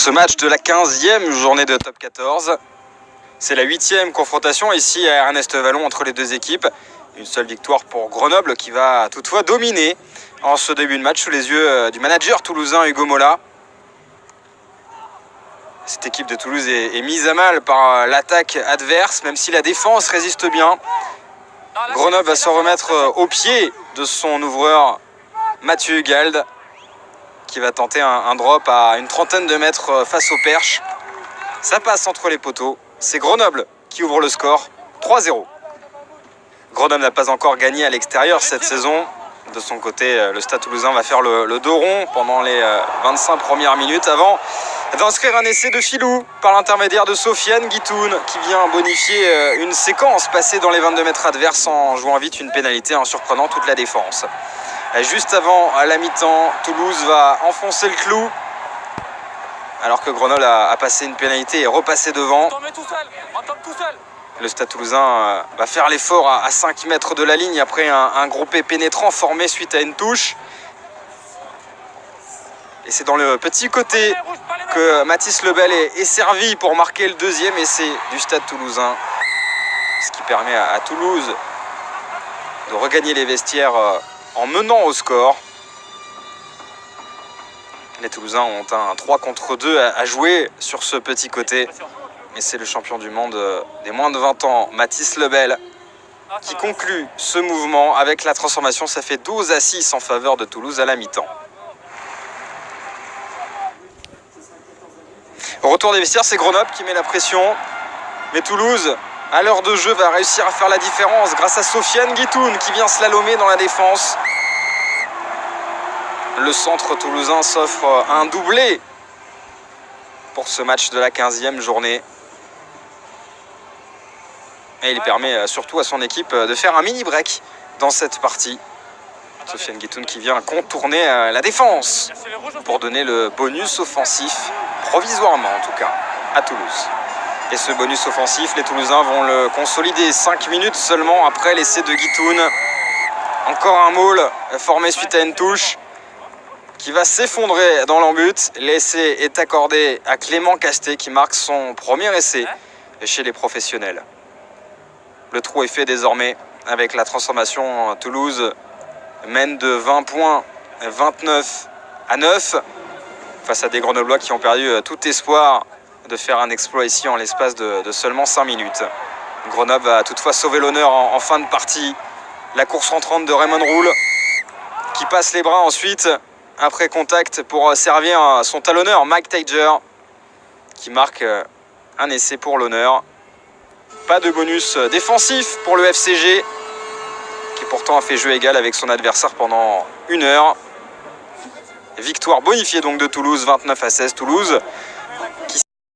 Ce match de la 15e journée de Top 14. C'est la 8e confrontation ici à Ernest Vallon entre les deux équipes. Une seule victoire pour Grenoble qui va toutefois dominer en ce début de match sous les yeux du manager toulousain Hugo Mola. Cette équipe de Toulouse est mise à mal par l'attaque adverse, même si la défense résiste bien. Grenoble va se remettre au pied de son ouvreur Mathieu Hugalde, qui va tenter un drop à une trentaine de mètres face au perche. Ça passe entre les poteaux. C'est Grenoble qui ouvre le score, 3-0. Grenoble n'a pas encore gagné à l'extérieur cette saison. De son côté, le Stade Toulousain va faire le dos rond pendant les 25 premières minutes avant d'inscrire un essai de Filou par l'intermédiaire de Sofiane Guitoun qui vient bonifier une séquence passée dans les 22 mètres adverses en jouant vite une pénalité en surprenant toute la défense. Juste avant la mi-temps, Toulouse va enfoncer le clou alors que Grenoble a passé une pénalité et repassé devant. Le Stade Toulousain va faire l'effort à 5 mètres de la ligne après un groupé pénétrant formé suite à une touche. Et c'est dans le petit côté que Mathis Lebel est servi pour marquer le deuxième essai du Stade Toulousain. Ce qui permet à Toulouse de regagner les vestiaires en menant au score. Les Toulousains ont un 3 contre 2 à jouer sur ce petit côté. Et c'est le champion du monde des moins de 20 ans, Mathis Lebel, qui conclut ce mouvement avec la transformation. Ça fait 12-6 en faveur de Toulouse à la mi-temps. Au retour des vestiaires, c'est Grenoble qui met la pression. Mais Toulouse, à l'heure de jeu, va réussir à faire la différence grâce à Sofiane Guitoun qui vient slalomer dans la défense. Le centre toulousain s'offre un doublé pour ce match de la 15e journée. Et il permet surtout à son équipe de faire un mini-break dans cette partie. Sofiane Guitoun qui vient contourner la défense pour donner le bonus offensif, provisoirement en tout cas, à Toulouse. Et ce bonus offensif, les Toulousains vont le consolider 5 minutes seulement après l'essai de Guitoun. Encore un maul formé suite à une touche qui va s'effondrer dans l'embut. L'essai est accordé à Clément Casté qui marque son premier essai chez les professionnels. Le trou est fait désormais avec la transformation. Toulouse mène de 20 points, 29-9 face à des Grenoblois qui ont perdu tout espoir de faire un exploit ici en l'espace de seulement 5 minutes. Grenoble va toutefois sauver l'honneur en fin de partie. La course rentrante de Raymond Roule qui passe les bras ensuite après contact pour servir son talonneur Mike Tager qui marque un essai pour l'honneur. Pas de bonus défensif pour le FCG qui pourtant a fait jeu égal avec son adversaire pendant 1 heure. Victoire bonifiée donc de Toulouse, 29-16. Toulouse